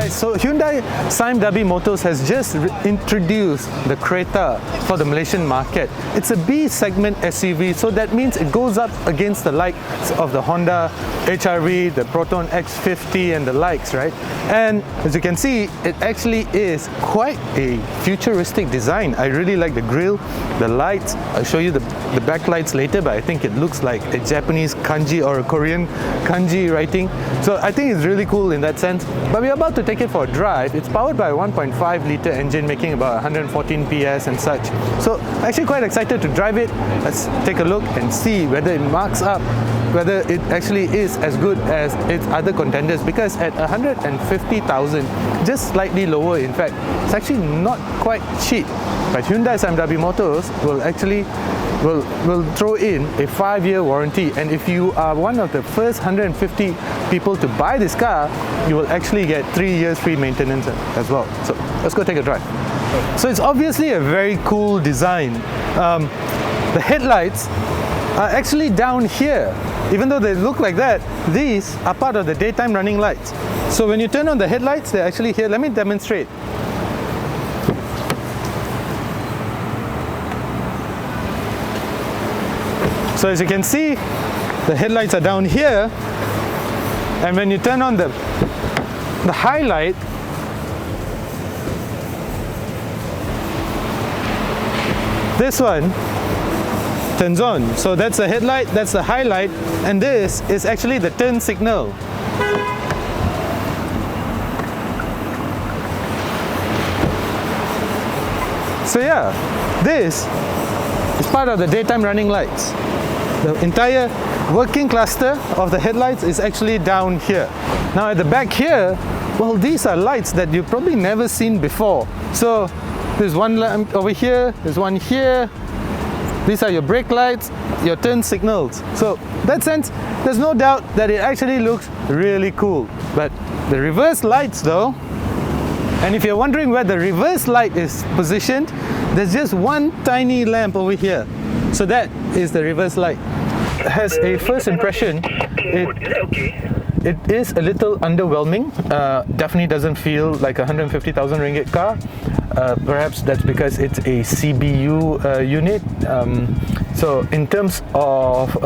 Alright, so Hyundai Sime Darby Motors has just introduced the Creta for the Malaysian market. It's a B segment SUV, so that means it goes up against the likes of the Honda HRV, the Proton X50 and the likes, right? And as you can see, it actually is quite a futuristic design. I really like the grille, the lights. I'll show you the backlights later, but I think it looks like a Japanese kanji or a Korean kanji writing. So I think it's really cool in that sense. But we're about to take it for a drive. It's powered by a 1.5 litre engine making about 114 PS and such. So actually quite excited to drive it. Let's take a look and see whether it marks up, whether it actually is as good as its other contenders, because at 150,000, just slightly lower in fact, it's actually not quite cheap. But Hyundai Sime Darby Motors will actually will throw in a 5-year warranty, and if you are one of the first 150 people to buy this car, you will actually get 3 years free maintenance as well. So let's go take a drive. So it's obviously a very cool design. The headlights are actually down here. Even though they look like that, these are part of the daytime running lights. So when you turn on the headlights, they're actually here. Let me demonstrate. So as you can see, the headlights are down here, and when you turn on the highlight, this one turns on. So that's the headlight, that's the highlight, and this is actually the turn signal. So yeah, this is part of the daytime running lights. The entire working cluster of the headlights is actually down here. Now at the back here, well, these are lights that you've probably never seen before. So there's one lamp over here, there's one here. These are your brake lights, your turn signals. So in that sense, there's no doubt that it actually looks really cool. But the reverse lights though, and if you're wondering where the reverse light is positioned, there's just one tiny lamp over here. So that is the reverse light. As a first impression, it is a little underwhelming. Definitely doesn't feel like a 150,000 ringgit car. Perhaps that's because it's a CBU unit. So in terms of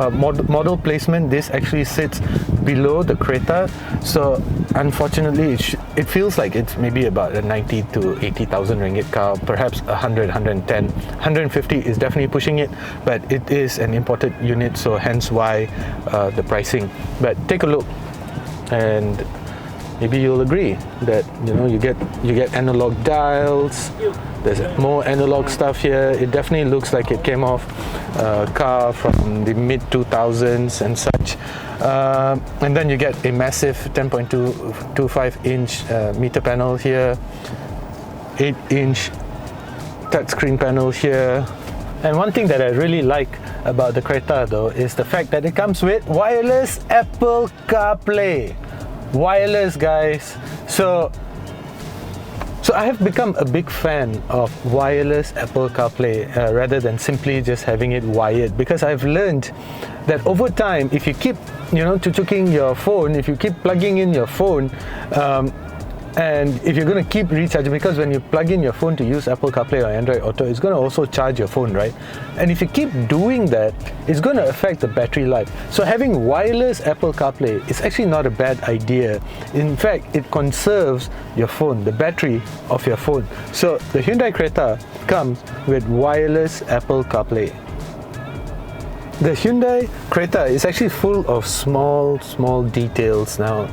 model placement, this actually sits below the Creta. So unfortunately, it feels like it's maybe about a 90 to 80,000 ringgit car, perhaps 100, 110. 150 is definitely pushing it, but it is an imported unit, so hence why the pricing. But take a look, and maybe you'll agree that you get analog dials. There's more analog stuff here. It definitely looks like it came off a car from the mid 2000s and such. And then you get a massive 10.25 inch meter panel here, 8-inch touchscreen panel here. And one thing that I really like about the Creta though is the fact that it comes with wireless Apple CarPlay. Wireless, guys. So I have become a big fan of wireless Apple CarPlay rather than simply just having it wired, because I've learned that over time, if you keep chuchuking your phone, if you keep plugging in your phone, and if you're going to keep recharging, because when you plug in your phone to use Apple CarPlay or Android Auto, it's going to also charge your phone, right? And if you keep doing that, it's going to affect the battery life. So having wireless Apple CarPlay is actually not a bad idea. In fact, it conserves your phone, the battery of your phone. So the Hyundai Creta comes with wireless Apple CarPlay. The Hyundai Creta is actually full of small details now.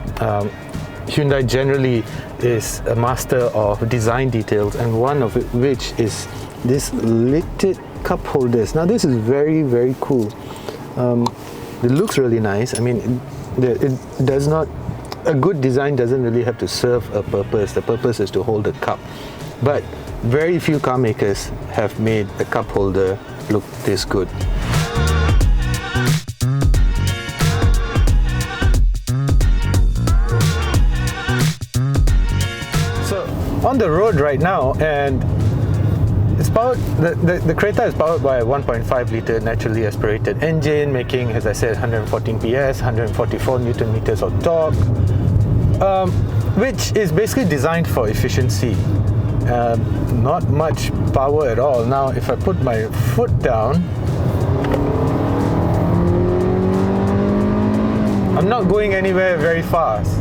Hyundai generally is a master of design details, and one of which is this lidded cup holders. Now this is very, very cool. It looks really nice. I mean, it does not, a good design doesn't really have to serve a purpose. The purpose is to hold a cup. But very few car makers have made a cup holder look this good. On the road right now, and it's powered, the Creta is powered by a 1.5 litre naturally aspirated engine, making, as I said, 114 PS, 144 Newton meters of torque. which is basically designed for efficiency. Not much power at all. Now if I put my foot down, I'm not going anywhere very fast.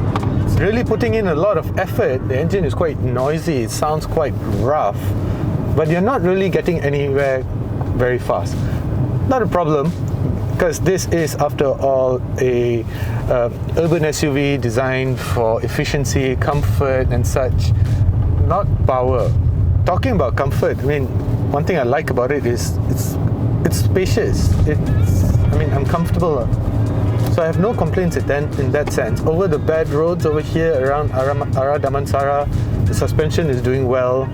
It's really putting in a lot of effort. The engine is quite noisy, it sounds quite rough, but you're not really getting anywhere very fast. Not a problem, because this is, after all, a urban SUV designed for efficiency, comfort and such, not power. Talking about comfort, I mean, one thing I like about it is it's spacious. I'm comfortable. So I have no complaints in that sense. Over the bad roads over here around Arah Damansara, the suspension is doing well,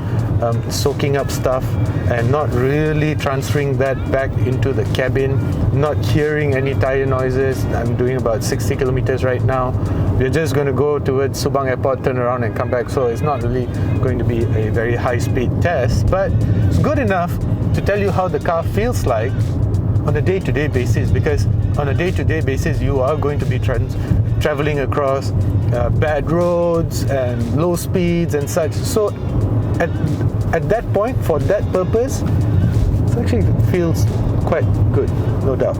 soaking up stuff and not really transferring that back into the cabin, not hearing any tire noises. I'm doing about 60 kilometers right now. We're just going to go towards Subang Airport, turn around and come back, so it's not really going to be a very high-speed test, but it's good enough to tell you how the car feels like on a day-to-day basis, because on a day-to-day basis you are going to be traveling across bad roads and low speeds and such. So at that point, for that purpose, it actually feels quite good, no doubt.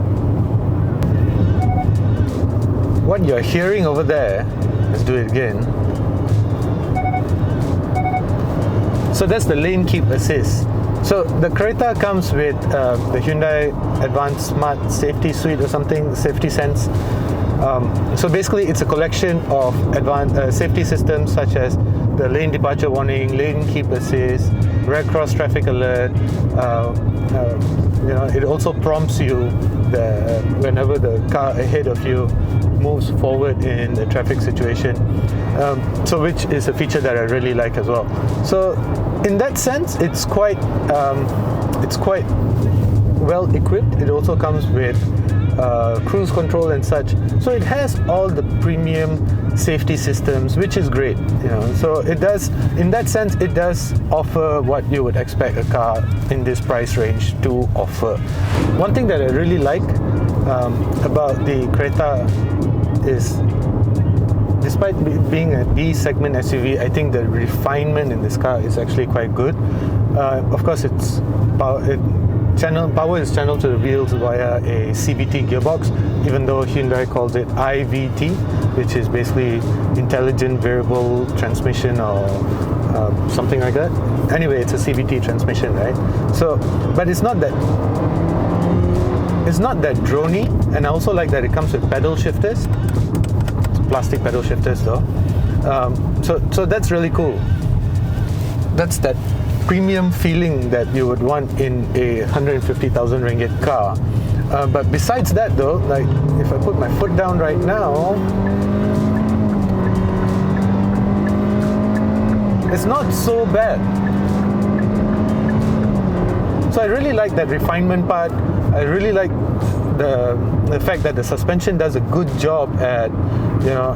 What you're hearing over there, let's do it again. So that's the lane keep assist. So the Creta comes with the Hyundai Advanced Smart Safety Suite or something, Safety Sense. So basically it's a collection of advanced safety systems such as the lane departure warning, lane keep assist, red cross traffic alert. It also prompts you whenever the car ahead of you moves forward in a traffic situation. So which is a feature that I really like as well. So in that sense, it's quite well equipped. It also comes with cruise control and such. So it has all the premium safety systems, which is great. So it does, in that sense, it does offer what you would expect a car in this price range to offer. One thing that I really like about the Creta is, despite being a B-segment SUV, I think the refinement in this car is actually quite good. Of course, power is channeled to the wheels via a CVT gearbox, even though Hyundai calls it IVT, which is basically intelligent variable transmission or something like that. Anyway, it's a CVT transmission, right? So, but it's not that drony, and I also like that it comes with pedal shifters. Plastic pedal shifters though. So that's really cool. That's that premium feeling that you would want in a 150,000 ringgit car. But besides that though, like if I put my foot down right now, it's not so bad. So I really like that refinement part. I really like the fact that the suspension does a good job at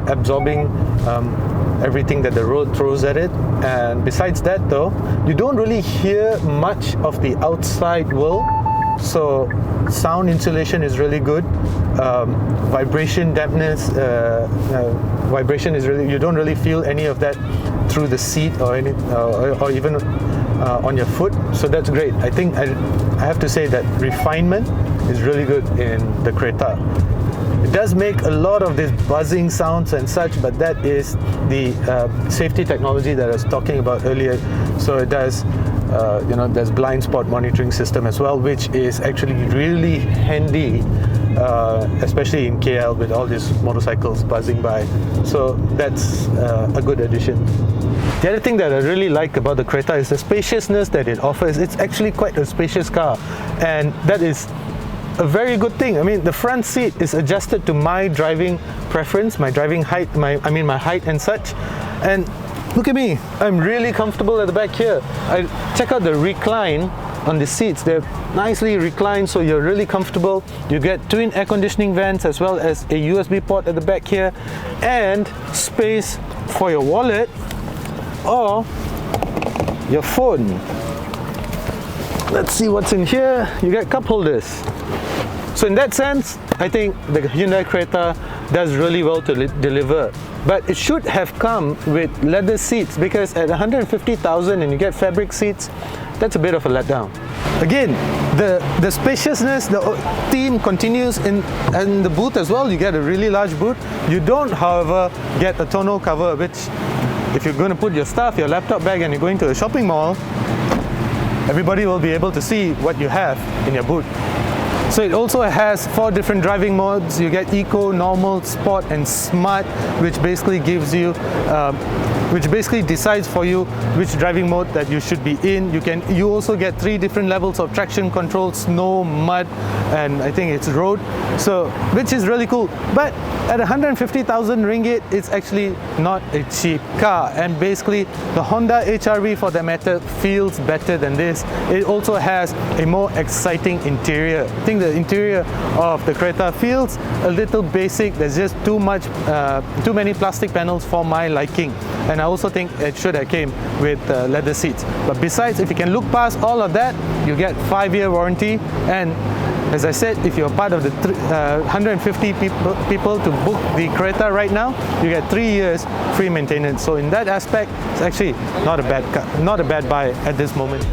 absorbing everything that the road throws at it. And besides that though, you don't really hear much of the outside world, so sound insulation is really good. Vibration dampness, vibration is really, you don't really feel any of that through the seat or even on your foot, so that's great. I think I have to say that refinement is really good in the Creta. It does make a lot of these buzzing sounds and such, but that is the safety technology that I was talking about earlier. So it does, there's blind spot monitoring system as well, which is actually really handy, especially in KL with all these motorcycles buzzing by. So that's a good addition. The other thing that I really like about the Creta is the spaciousness that it offers. It's actually quite a spacious car, and that is a very good thing. I mean, the front seat is adjusted to my driving preference, my driving height, my height and such. And look at me, I'm really comfortable at the back here. I check out the recline on the seats. They're nicely reclined, so you're really comfortable. You get twin air conditioning vents as well as a USB port at the back here, and space for your wallet or your phone. Let's see what's in here. You get cup holders. So in that sense, I think the Hyundai Creta does really well to deliver. But it should have come with leather seats, because at 150,000 and you get fabric seats, that's a bit of a letdown. Again, the spaciousness, the theme continues in the boot as well. You get a really large boot. You don't, however, get a tonneau cover, which if you're going to put your stuff, your laptop bag, and you're going to a shopping mall, everybody will be able to see what you have in your boot. So it also has 4 different driving modes. You get Eco, Normal, Sport and Smart, which basically gives you, which basically decides for you which driving mode that you should be in. You also get 3 different levels of traction control: snow, mud, and I think it's road. So, which is really cool. But at 150,000 ringgit, it's actually not a cheap car. And basically, the Honda HRV, for that matter, feels better than this. It also has a more exciting interior. I think the interior of the Creta feels a little basic. There's just too many plastic panels for my liking. And I also think it should have came with leather seats. But besides, if you can look past all of that, you get 5-year warranty. And as I said, if you're part of the 150 people to book the Creta right now, you get 3 years free maintenance. So in that aspect, it's actually not a bad buy at this moment.